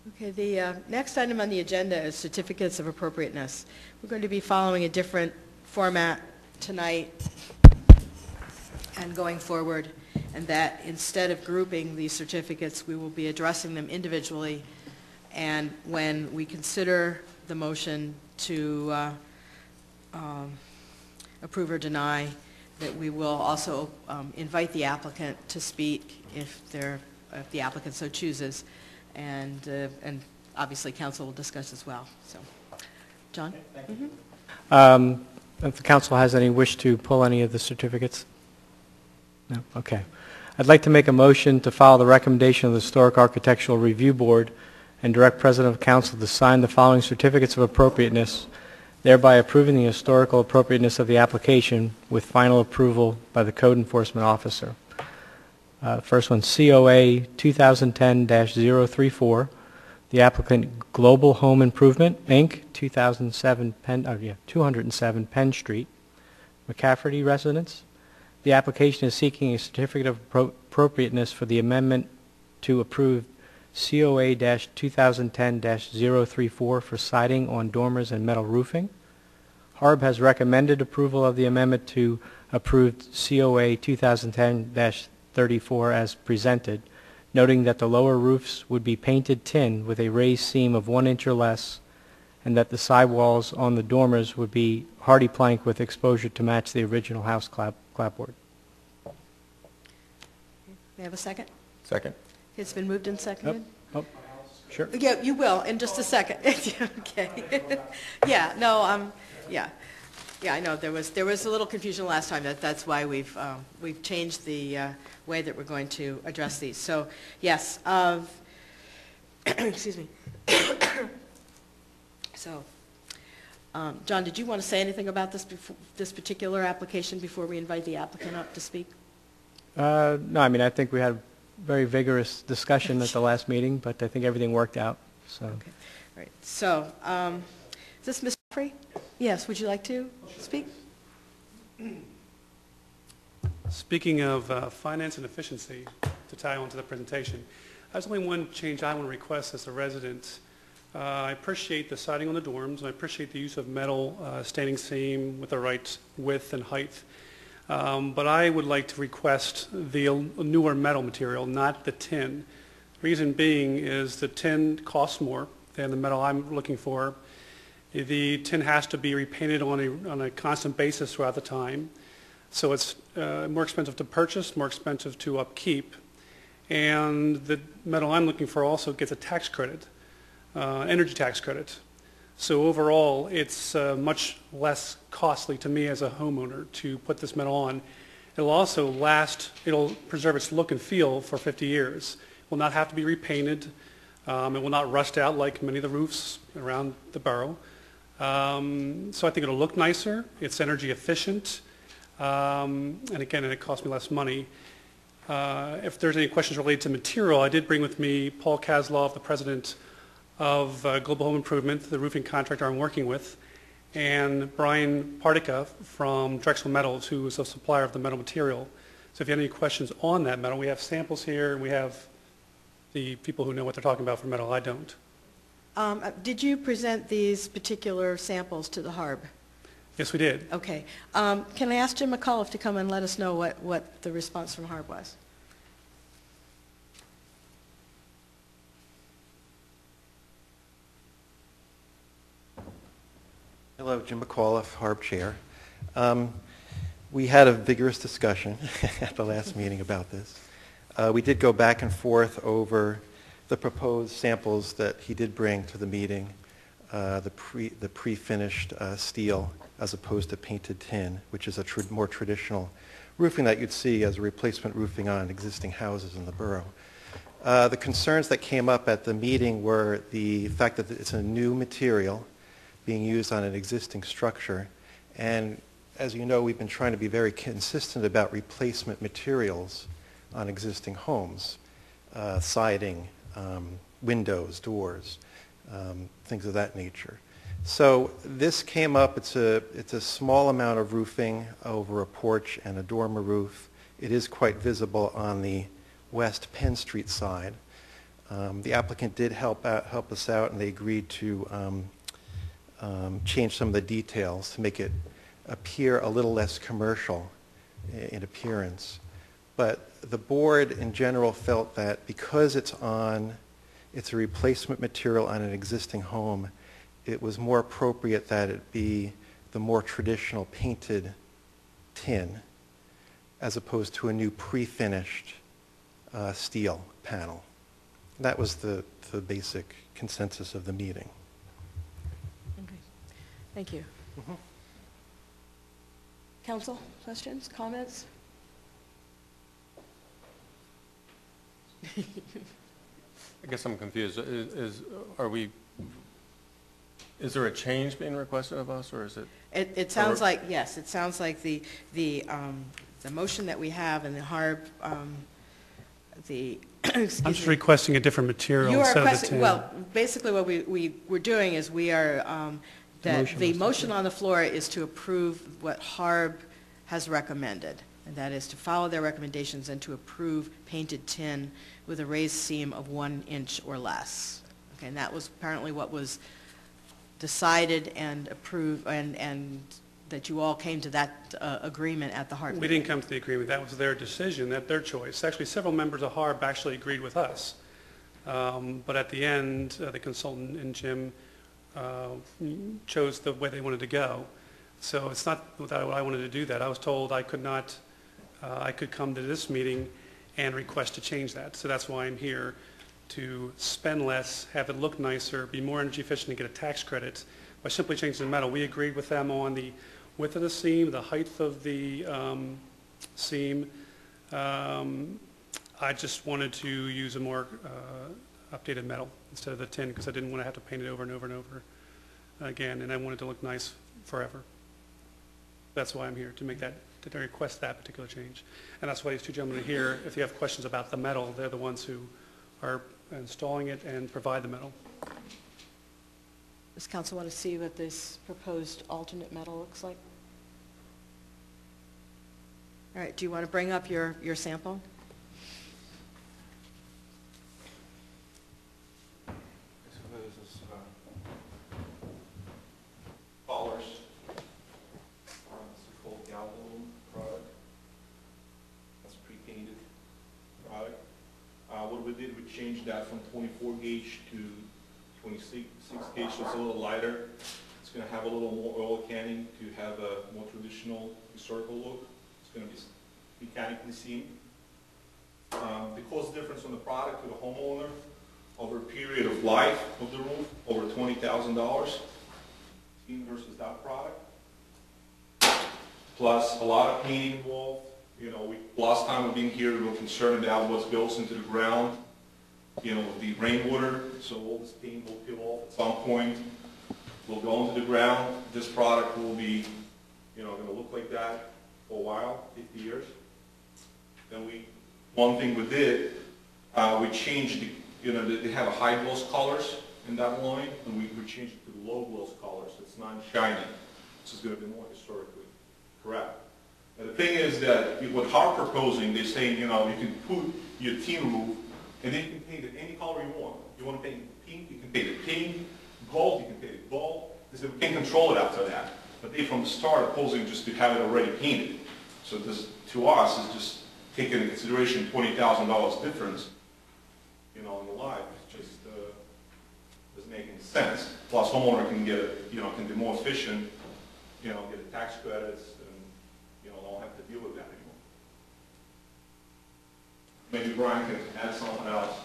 Okay, the next item on the agenda is certificates of appropriateness. We're going to be following a different format tonight and going forward, and that instead of grouping these certificates, we will be addressing them individually, and when we consider the motion to approve or deny, that we will also invite the applicant to speak if the applicant so chooses, and obviously council will discuss as well. So, John? If the council has any wish to pull any of the certificates? No? Okay. I'd like to make a motion to follow the recommendation of the Historic Architectural Review Board and direct President of Council to sign the following certificates of appropriateness, thereby approving the historical appropriateness of the application with final approval by the Code Enforcement Officer. First one, COA 2010-034, the applicant Global Home Improvement, Inc., 207 Penn Street, McCafferty Residence. The application is seeking a certificate of appropriateness for the amendment to approve COA 2010-034 for siding on dormers and metal roofing. HARB has recommended approval of the amendment to approved COA 2010-34 as presented, noting that the lower roofs would be painted tin with a raised seam of 1 inch or less, and that the sidewalls on the dormers would be hardy plank with exposure to match the original house clapboard. May I have a second? Second. It's been moved and seconded? Oh, sure. Yeah, you will in just a second. Okay. Yeah, no, yeah. Yeah, I know there was a little confusion last time. That's why we've changed the way that we're going to address these. So, yes, excuse me. So, John, did you want to say anything about this particular application before we invite the applicant up to speak? No, I mean, I think we had a very vigorous discussion at the last meeting, but I think everything worked out. So. Okay. All right. So, is this Ms. Free? Yes. Would you like to speak? Speaking of finance and efficiency, to tie on to the presentation, there's only one change I want to request as a resident. I appreciate the siding on the dorms, and I appreciate the use of metal standing seam with the right width and height. But I would like to request the newer metal material, not the tin. Reason being is the tin costs more than the metal I'm looking for. The tin has to be repainted on a constant basis throughout the time. So it's more expensive to purchase, more expensive to upkeep. And the metal I'm looking for also gets a tax credit, energy tax credit. So overall, it's much less costly to me as a homeowner to put this metal on. It'll also last, it'll preserve its look and feel for 50 years. It will not have to be repainted. It will not rust out like many of the roofs around the borough. So I think it'll look nicer. It's energy efficient. And again, it costs me less money. If there's any questions related to material, I did bring with me Paul Kasloff, the president of Global Home Improvement, the roofing contractor I'm working with, and Brian Partica from Drexel Metals, who is a supplier of the metal material. So if you have any questions on that metal, we have samples here, and we have the people who know what they're talking about for metal. I don't. Did you present these particular samples to the HARB? Yes, we did. Okay. Can I ask Jim McAuliffe to come and let us know what the response from HARB was? Hello, Jim McAuliffe, HARB Chair. We had a vigorous discussion at the last meeting about this. We did go back and forth over the proposed samples that he did bring to the meeting, the pre-finished steel as opposed to painted tin, which is a more traditional roofing that you'd see as a replacement roofing on existing houses in the borough. The concerns that came up at the meeting were the fact that it's a new material being used on an existing structure. And as you know, we've been trying to be very consistent about replacement materials on existing homes, siding, windows, doors, things of that nature. So this came up, it's a small amount of roofing over a porch and a dormer roof. It is quite visible on the West Penn Street side. The applicant did help us out, and they agreed to change some of the details to make it appear a little less commercial in appearance. But the board in general felt that because it's a replacement material on an existing home, it was more appropriate that it be the more traditional painted tin as opposed to a new pre-finished steel panel. That was the basic consensus of the meeting. Okay. Thank you. Council, questions, comments? I guess I'm confused. Is there a change being requested of us, or is it? It sounds like, yes, it sounds like the motion that we have in the HARB, I'm just requesting a different material You are instead of the requesting, tin. well, basically what we're doing is we are, that the motion on the floor is to approve what HARB has recommended, and that is to follow their recommendations and to approve painted tin with a raised seam of 1 inch or less. Okay, and that was apparently what was decided and approved, and that you all came to that agreement at the HARB We meeting. didn't come to the agreement. That was their decision, their choice. Actually, several members of HARB actually agreed with us. But at the end, the consultant and Jim chose the way they wanted to go. So it's not that I wanted to do that. I was told I could not, I could come to this meeting and request to change that. So that's why I'm here, to spend less, have it look nicer, be more energy efficient, and get a tax credit by simply changing the metal. We agreed with them on the width of the seam, the height of the seam. I just wanted to use a more updated metal instead of the tin, because I didn't want to have to paint it over and over and over again, and I wanted to look nice forever. That's why I'm here, to make that, to request that particular change. And that's why these two gentlemen are here. If you have questions about the metal, they're the ones who are installing it and provide the metal. Does council want to see what this proposed alternate metal looks like? All right, do you want to bring up your sample? So this is polished. This is called galvanum product. That's pre-painted product. What we did, we changed that from 24 gauge to 26 gauge, so it's a little lighter. It's going to have a little more oil canning to have a more traditional historical look. It's going to be mechanically seamed. The cost difference on the product to the homeowner over a period of life of the roof, over $20,000, seam versus that product. Plus a lot of painting involved. You know, last time we've been here, we were concerned about what goes into the ground, you know, the rainwater, so all this paint will peel off at some point, will go into the ground. This product will be, you know, going to look like that for a while, 50 years. Then one thing we did, we changed the, you know, they have a high gloss colors in that line, and we changed it to the low gloss colors. It's non-shiny. This is going to be more historically correct. And the thing is that what HARB proposing, they're saying, you know, you can put your tin roof, and then you can paint it any color you want. You want to paint it pink, you can paint it pink. Gold, you can paint it gold. They said we can control it after that. But they, from the start, opposing just to have it already painted. So this, to us, is just taking into consideration $20,000 difference, you know, in your life. It just doesn't make any sense. Plus, homeowner can get it, you know, can be more efficient, you know, get the tax credits, and, you know, don't have to deal with that anymore. Maybe Brian can add something else.